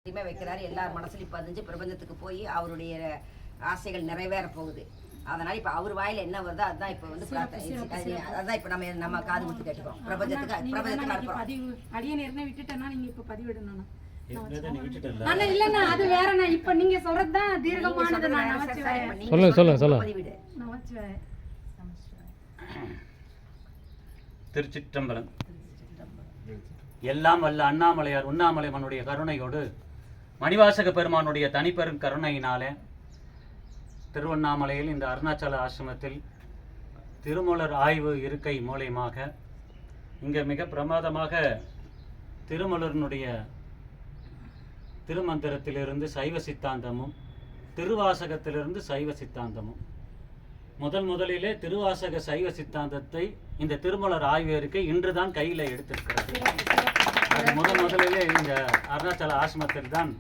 வைக்கிறாரு. எல்லார் மனசுலையும் பதிஞ்சு பிரபஞ்சத்துக்கு போய் அவருடைய ஆசைகள் நிறைவேற போகுது. அதனால இப்ப அவர் வாயில என்ன வருதோ அதுதான் இப்ப வந்து அதான் இப்ப நம்ம காது கொடுத்து கேட்டுக்கோம். பிரபஞ்சத்துக்கு அனுப்புறோம். அது வேற. இப்ப நீங்க சொல்றதுதான் தீர்க்கமானது. திருச்சிற்றம்பலம். எல்லாம் வல்ல அண்ணாமலையார் உண்ணாமலைவனுடைய கருணையோடு மணிவாசக பெருமானுடைய தனிப்பெரும் கருணையினாலே திருவண்ணாமலையில் இந்த அருணாச்சல ஆசிரமத்தில் திருமூலர் ஆய்வு இருக்கை மூலயமாக இங்கே மிக பிரமாதமாக திருமூலருடைய திருமந்திரத்திலிருந்து சைவ சித்தாந்தமும் திருவாசகத்திலிருந்து சைவ சித்தாந்தமும் முதலிலே திருவாசக சைவ சித்தாந்தத்தை இந்த திருமூலர் ஆய்வு இருக்கை இன்றுதான் கையில் எடுத்திருக்கிறது. அது முதலிலே இந்த அருணாச்சல ஆசிரமத்தில் தான்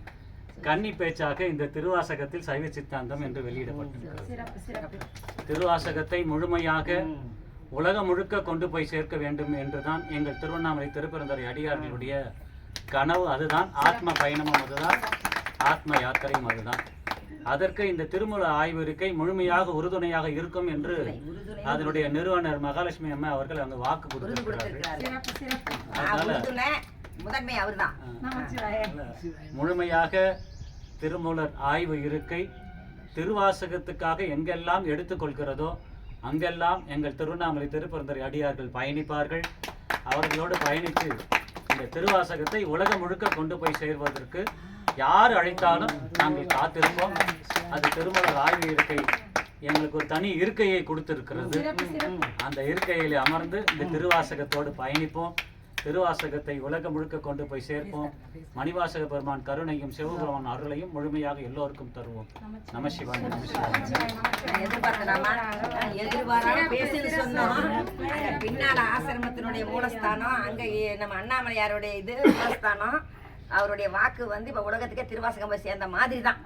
கன்னி பேச்சாக இந்த திருவாசகத்தில் சைவ சித்தாந்தம் என்று வெளியிடப்பட்டிருக்கிறது. திருவாசகத்தை முழுமையாக உலகம் முழுக்க கொண்டு போய் சேர்க்க வேண்டும் என்றுதான் எங்கள் திருவண்ணாமலை திருப்பெருந்துறை அடியார்களுடைய கனவு. அதுதான் ஆத்ம பயணமும், அதுதான் ஆத்ம யாத்திரையும், அதுதான். அதற்கு இந்த திருமூல ஆய்வு இருக்கை முழுமையாக உறுதுணையாக இருக்கும் என்று அதனுடைய நிறுவனர் மகாலட்சுமி அம்மா அவர்கள் அங்கு வாக்கு கொடுத்திருக்கிறார்கள். முழுமையாக திருமூலர் ஆய்வு இருக்கை திருவாசகத்துக்காக எங்கெல்லாம் எடுத்துக்கொள்கிறதோ அங்கெல்லாம் எங்கள் திருவண்ணாமலை திருப்பெருந்துறை அடியார்கள் பயணிப்பார்கள். அவர்களோடு பயணித்து இந்த திருவாசகத்தை உலகம் முழுக்க கொண்டு போய் சேர்வதற்கு யார் அழைத்தாலும் நாங்கள் காத்திருப்போம். அது திருமூலர் ஆய்வு இருக்கை எங்களுக்கு ஒரு தனி இருக்கையை கொடுத்திருக்கிறது. அந்த இருக்கையில் அமர்ந்து இந்த திருவாசகத்தோடு பயணிப்போம். திருவாசகத்தை உலகம் முழுக்க கொண்டு போய் சேர்ப்போம். மணிவாசக பெருமான் கருணையும் சிவபெருமான் அருளையும் முழுமையாக எல்லோருக்கும் தருவோம். நம சிவாய. பின்னால ஆசிரமத்தினுடைய மூலஸ்தானம் அங்க நம்ம அண்ணாமலையாருடைய இது மூலஸ்தானம். அவருடைய வாக்கு வந்து இப்ப உலகத்துக்கே திருவாசகம் போய் சேர்ந்த மாதிரி தான்.